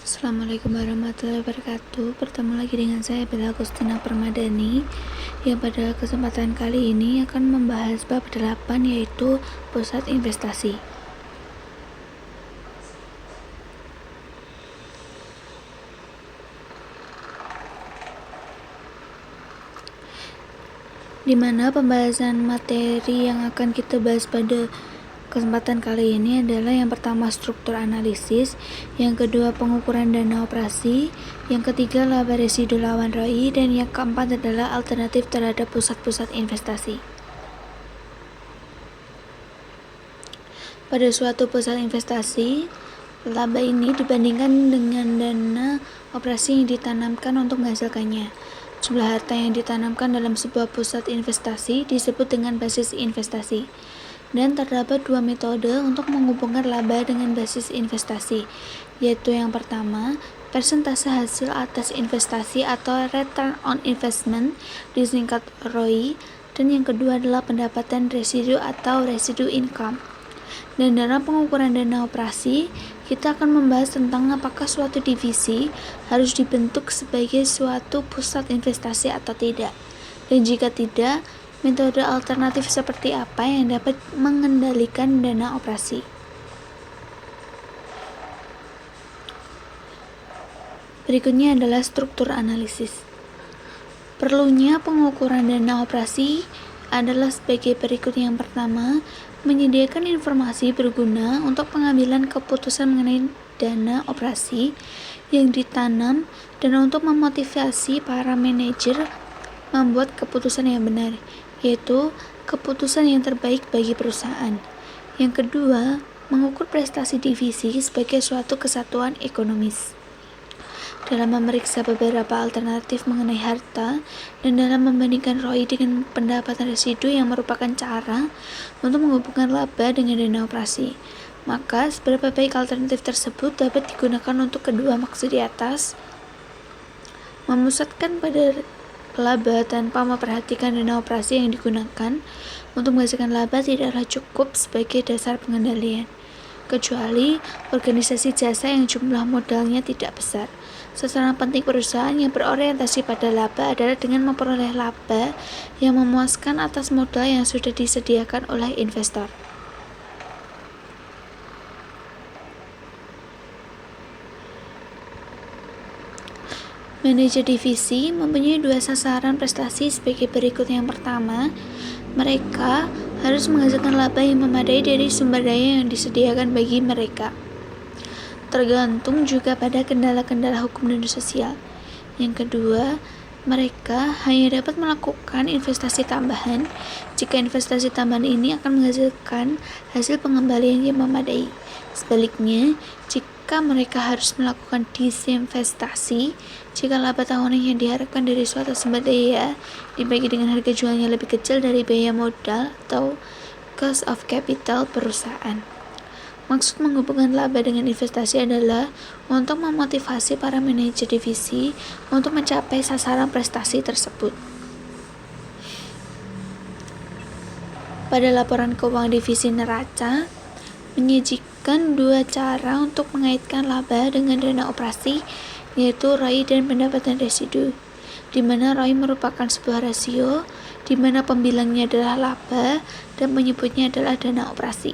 Assalamualaikum warahmatullahi wabarakatuh. Bertemu lagi dengan saya Bella Agustina Permadani, yang pada kesempatan kali ini akan membahas bab 8, yaitu pusat investasi. Di mana pembahasan materi yang akan kita bahas pada kesempatan kali ini adalah yang pertama struktur analisis, yang kedua pengukuran dana operasi, yang ketiga laba residu lawan ROI, dan yang keempat adalah alternatif terhadap pusat-pusat investasi. Pada suatu pusat investasi, laba ini dibandingkan dengan dana operasi yang ditanamkan untuk menghasilkannya. Jumlah harta yang ditanamkan dalam sebuah pusat investasi disebut dengan basis investasi. Dan terdapat dua metode untuk menghubungkan laba dengan basis investasi, yaitu yang pertama, persentase hasil atas investasi atau return on investment, disingkat ROI, dan yang kedua adalah pendapatan residu atau residu income. Dan dalam pengukuran dana operasi, kita akan membahas tentang apakah suatu divisi harus dibentuk sebagai suatu pusat investasi atau tidak. Dan jika tidak, metode alternatif seperti apa yang dapat mengendalikan dana operasi. Berikutnya adalah struktur analisis. Perlunya pengukuran dana operasi adalah sebagai berikut. Yang pertama, menyediakan informasi berguna untuk pengambilan keputusan mengenai dana operasi yang ditanam dan untuk memotivasi para manajer membuat keputusan yang benar, yaitu keputusan yang terbaik bagi perusahaan. Yang kedua, mengukur prestasi divisi sebagai suatu kesatuan ekonomis. Dalam memeriksa beberapa alternatif mengenai harta dan dalam membandingkan ROI dengan pendapatan residu yang merupakan cara untuk menghubungkan laba dengan dana operasi, maka seberapa baik alternatif tersebut dapat digunakan untuk kedua maksud di atas. Memusatkan pada laba tanpa memperhatikan dana operasi yang digunakan untuk menghasilkan laba tidaklah cukup sebagai dasar pengendalian, kecuali organisasi jasa yang jumlah modalnya tidak besar. Sasaran penting perusahaan yang berorientasi pada laba adalah dengan memperoleh laba yang memuaskan atas modal yang sudah disediakan oleh investor. Manajer divisi mempunyai dua sasaran prestasi sebagai berikut. Yang pertama, mereka harus menghasilkan laba yang memadai dari sumber daya yang disediakan bagi mereka. Tergantung juga pada kendala-kendala hukum dan sosial. Yang kedua, mereka hanya dapat melakukan investasi tambahan jika investasi tambahan ini akan menghasilkan hasil pengembalian yang memadai. Sebaliknya, jika mereka harus melakukan disinvestasi jika laba tahunan yang diharapkan dari suatu sumber daya dibagi dengan harga jualnya lebih kecil dari biaya modal atau cost of capital perusahaan. Maksud menghubungkan laba dengan investasi adalah untuk memotivasi para manajer divisi untuk mencapai sasaran prestasi tersebut. Pada laporan keuangan divisi neraca, menyajikan dua cara untuk mengaitkan laba dengan dana operasi, yaitu ROI dan pendapatan residu, di mana ROI merupakan sebuah rasio, di mana pembilangnya adalah laba dan penyebutnya adalah dana operasi.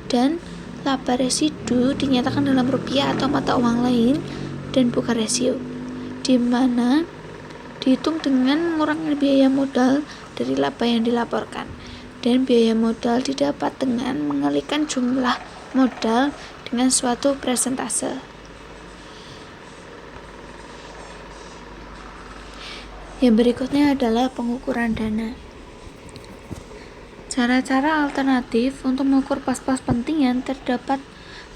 Dan laba residu dinyatakan dalam rupiah atau mata uang lain dan bukan rasio, di mana dihitung dengan mengurangi biaya modal dari laba yang dilaporkan, dan biaya modal didapat dengan mengalihkan jumlah modal dengan suatu persentase. Yang berikutnya adalah pengukuran dana. Cara-cara alternatif untuk mengukur pas-pas penting yang terdapat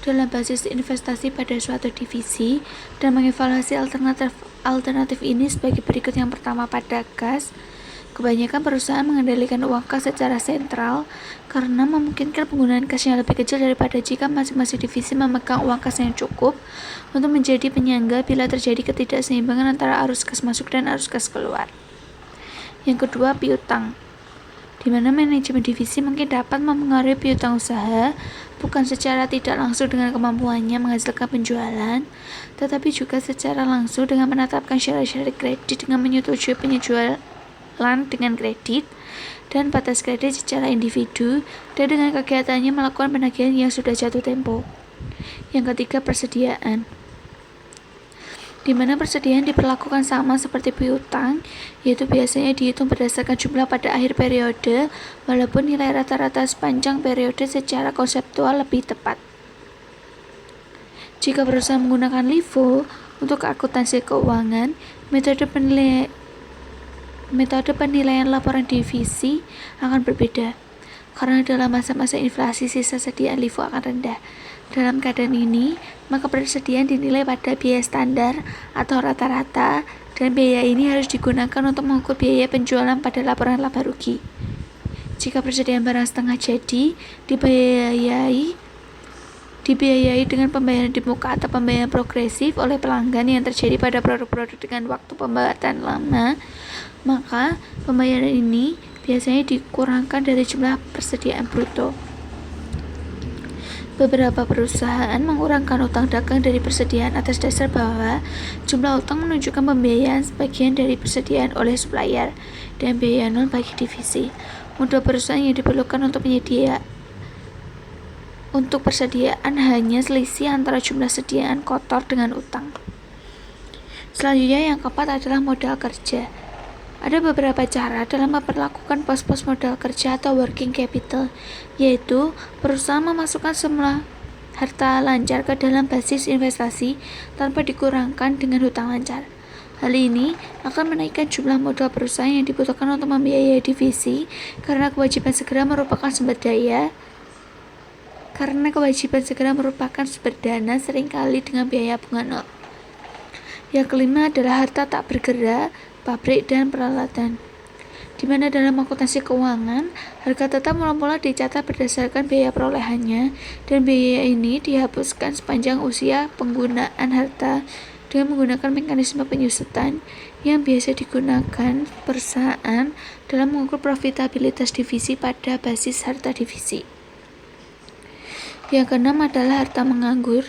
dalam basis investasi pada suatu divisi dan mengevaluasi alternatif ini sebagai berikut. Yang pertama, pada kas. Kebanyakan perusahaan mengendalikan uang kas secara sentral karena memungkinkan penggunaan kas yang lebih kecil daripada jika masing-masing divisi memegang uang kas yang cukup untuk menjadi penyangga bila terjadi ketidakseimbangan antara arus kas masuk dan arus kas keluar. Yang kedua, piutang, di mana manajemen divisi mungkin dapat mempengaruhi piutang usaha bukan secara tidak langsung dengan kemampuannya menghasilkan penjualan, tetapi juga secara langsung dengan menetapkan syarat-syarat kredit dengan menyetujui penjualan dengan kredit dan batas kredit secara individu, dan dengan kegiatannya melakukan penagihan yang sudah jatuh tempo. Yang ketiga, persediaan, di mana persediaan diperlakukan sama seperti piutang, yaitu biasanya dihitung berdasarkan jumlah pada akhir periode, walaupun nilai rata-rata sepanjang periode secara konseptual lebih tepat. Jika perusahaan menggunakan LIFO untuk akuntansi keuangan, metode penilaian laporan divisi akan berbeda, karena dalam masa-masa inflasi sisa sediaan LIFO akan rendah. Dalam keadaan ini, maka persediaan dinilai pada biaya standar atau rata-rata, dan biaya ini harus digunakan untuk mengukur biaya penjualan pada laporan laba rugi. Jika persediaan barang setengah jadi dibiayai dengan pembayaran di muka atau pembayaran progresif oleh pelanggan yang terjadi pada produk-produk dengan waktu pembuatan lama, maka pembayaran ini biasanya dikurangkan dari jumlah persediaan bruto. Beberapa perusahaan mengurangkan utang dagang dari persediaan atas dasar bahwa jumlah utang menunjukkan pembiayaan sebagian dari persediaan oleh supplier dan biaya nol bagi divisi. Modal perusahaan yang diperlukan untuk persediaan hanya selisih antara jumlah sediaan kotor dengan utang. Selanjutnya yang keempat adalah modal kerja. Ada beberapa cara dalam memperlakukan pos-pos modal kerja atau working capital, yaitu perusahaan memasukkan semua harta lancar ke dalam basis investasi tanpa dikurangkan dengan hutang lancar. Hal ini akan menaikkan jumlah modal perusahaan yang dibutuhkan untuk membiayai divisi, karena kewajiban segera merupakan sumber dana seringkali dengan biaya bunga nol. Yang kelima adalah harta tak bergerak, pabrik dan peralatan, di mana dalam akuntansi keuangan, harga tetap mula-mula dicatat berdasarkan biaya perolehannya, dan biaya ini dihapuskan sepanjang usia penggunaan harta dengan menggunakan mekanisme penyusutan yang biasa digunakan perusahaan dalam mengukur profitabilitas divisi pada basis harta divisi. Yang keenam adalah harta menganggur.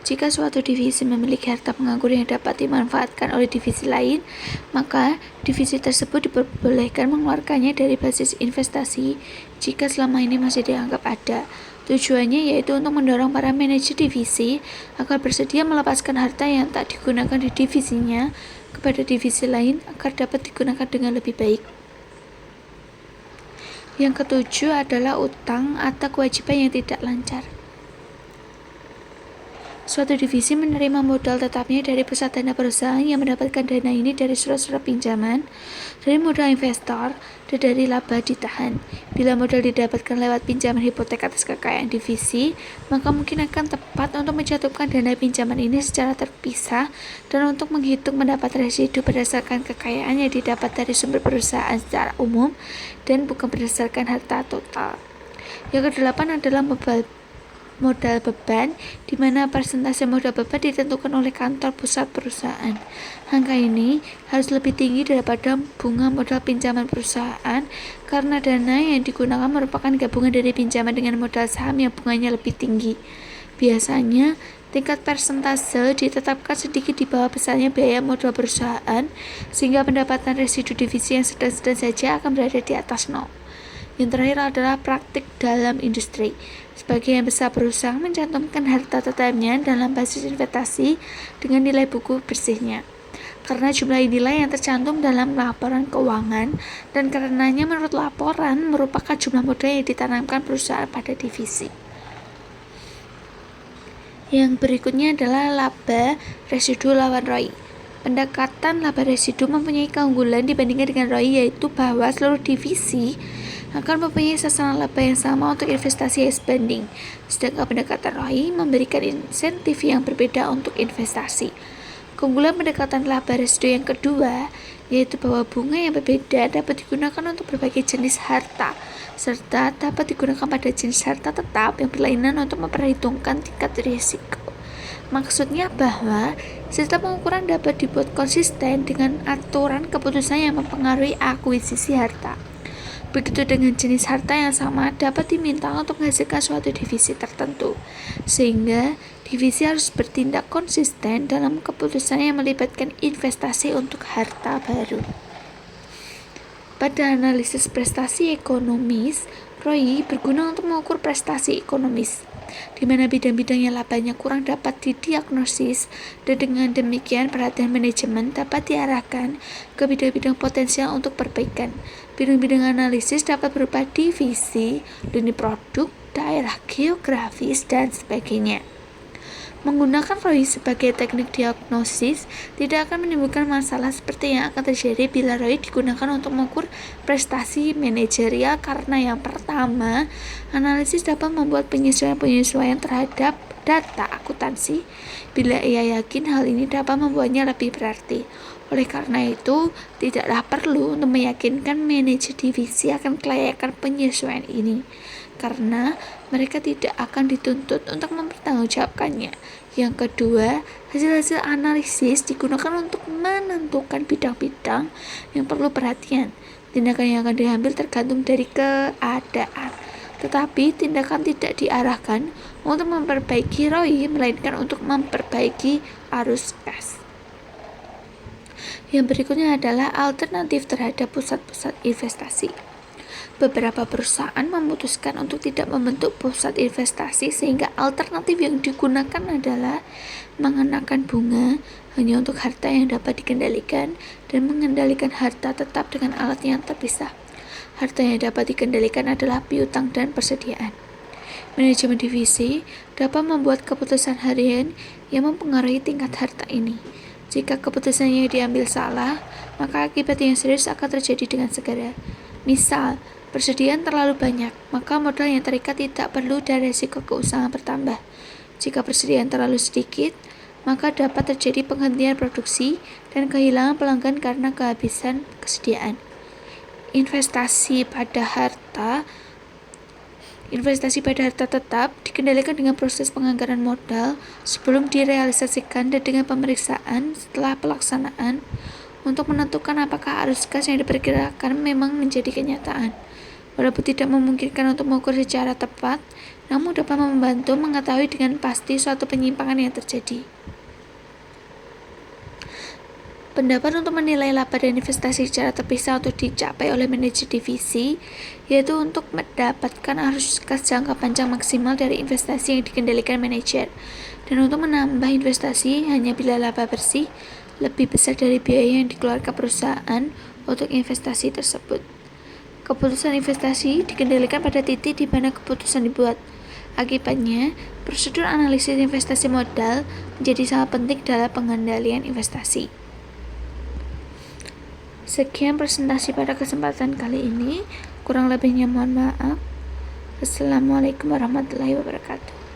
Jika suatu divisi memiliki harta penganggur yang dapat dimanfaatkan oleh divisi lain, maka divisi tersebut diperbolehkan mengeluarkannya dari basis investasi jika selama ini masih dianggap ada. Tujuannya yaitu untuk mendorong para manajer divisi agar bersedia melepaskan harta yang tak digunakan di divisinya kepada divisi lain agar dapat digunakan dengan lebih baik. Yang ketujuh adalah utang atau kewajiban yang tidak lancar. Suatu divisi menerima modal tetapnya dari pusat dana perusahaan yang mendapatkan dana ini dari surat-surat pinjaman, dari modal investor, dan dari laba ditahan. Bila modal didapatkan lewat pinjaman hipotek atas kekayaan divisi, maka mungkin akan tepat untuk mencantumkan dana pinjaman ini secara terpisah dan untuk menghitung pendapat residu berdasarkan kekayaan yang didapat dari sumber perusahaan secara umum dan bukan berdasarkan harta total. Yang kedelapan adalah modal beban, di mana persentase modal beban ditentukan oleh kantor pusat perusahaan. Angka ini harus lebih tinggi daripada bunga modal pinjaman perusahaan, karena dana yang digunakan merupakan gabungan dari pinjaman dengan modal saham yang bunganya lebih tinggi. Biasanya, tingkat persentase ditetapkan sedikit di bawah besarnya biaya modal perusahaan, sehingga pendapatan residu divisi yang sedang-sedang saja akan berada di atas nol. Yang terakhir adalah praktik dalam industri. Sebagian besar perusahaan mencantumkan harta tetapnya dalam basis investasi dengan nilai buku bersihnya, karena jumlah inilah yang tercantum dalam laporan keuangan, dan karenanya menurut laporan merupakan jumlah modal yang ditanamkan perusahaan pada divisi. Yang berikutnya adalah laba residu lawan ROI. Pendekatan laba residu mempunyai keunggulan dibandingkan dengan ROI, yaitu bahwa seluruh divisi akan mempunyai sasaran laba yang sama untuk investasi as banding, sedangkan pendekatan ROI memberikan insentif yang berbeda untuk investasi. Keunggulan pendekatan laba residu yang kedua yaitu bahwa bunga yang berbeda dapat digunakan untuk berbagai jenis harta, serta dapat digunakan pada jenis harta tetap yang berlainan untuk memperhitungkan tingkat risiko. Maksudnya bahwa sistem pengukuran dapat dibuat konsisten dengan aturan keputusan yang mempengaruhi akuisisi harta. Begitu dengan jenis harta yang sama dapat diminta untuk menghasilkan suatu divisi tertentu, sehingga divisi harus bertindak konsisten dalam keputusan yang melibatkan investasi untuk harta baru. Pada analisis prestasi ekonomis, ROI berguna untuk mengukur prestasi ekonomis, di mana bidang-bidang yang labanya kurang dapat didiagnosis, dan dengan demikian perhatian manajemen dapat diarahkan ke bidang-bidang potensial untuk perbaikan. Bidang-bidang analisis dapat berupa divisi, lini produk, daerah geografis, dan sebagainya. Menggunakan ROI sebagai teknik diagnosis tidak akan menimbulkan masalah seperti yang akan terjadi bila ROI digunakan untuk mengukur prestasi manajerial, karena yang pertama, analisis dapat membuat penyesuaian-penyesuaian terhadap data akuntansi bila ia yakin hal ini dapat membuatnya lebih berarti. Oleh karena itu, tidaklah perlu untuk meyakinkan manajer divisi akan kelayakan penyesuaian ini, karena mereka tidak akan dituntut untuk mempertanggungjawabkannya. Yang kedua, hasil-hasil analisis digunakan untuk menentukan bidang-bidang yang perlu perhatian. Tindakan yang akan diambil tergantung dari keadaan, tetapi tindakan tidak diarahkan untuk memperbaiki ROI, melainkan untuk memperbaiki arus kas. Yang berikutnya adalah alternatif terhadap pusat-pusat investasi. Beberapa perusahaan memutuskan untuk tidak membentuk pusat investasi, sehingga alternatif yang digunakan adalah mengenakan bunga hanya untuk harta yang dapat dikendalikan dan mengendalikan harta tetap dengan alat yang terpisah. Harta yang dapat dikendalikan adalah piutang dan persediaan. Manajemen divisi dapat membuat keputusan harian yang mempengaruhi tingkat harta ini. Jika keputusannya diambil salah, maka akibat yang serius akan terjadi dengan segera. Misal, persediaan terlalu banyak, maka modal yang terikat tidak perlu dan risiko keusahaan bertambah. Jika persediaan terlalu sedikit, maka dapat terjadi penghentian produksi dan kehilangan pelanggan karena kehabisan kesediaan. Investasi pada harta tetap dikendalikan dengan proses penganggaran modal sebelum direalisasikan dan dengan pemeriksaan setelah pelaksanaan untuk menentukan apakah arus kas yang diperkirakan memang menjadi kenyataan. Walaupun tidak memungkinkan untuk mengukur secara tepat, namun dapat membantu mengetahui dengan pasti suatu penyimpangan yang terjadi. Pendapat untuk menilai laba dan investasi secara terpisah untuk dicapai oleh manajer divisi, yaitu untuk mendapatkan arus kas jangka panjang maksimal dari investasi yang dikendalikan manajer, dan untuk menambah investasi hanya bila laba bersih lebih besar dari biaya yang dikeluarkan perusahaan untuk investasi tersebut. Keputusan investasi dikendalikan pada titik di mana keputusan dibuat. Akibatnya, prosedur analisis investasi modal menjadi sangat penting dalam pengendalian investasi. Sekian presentasi pada kesempatan kali ini. Kurang lebihnya mohon maaf. Assalamualaikum warahmatullahi wabarakatuh.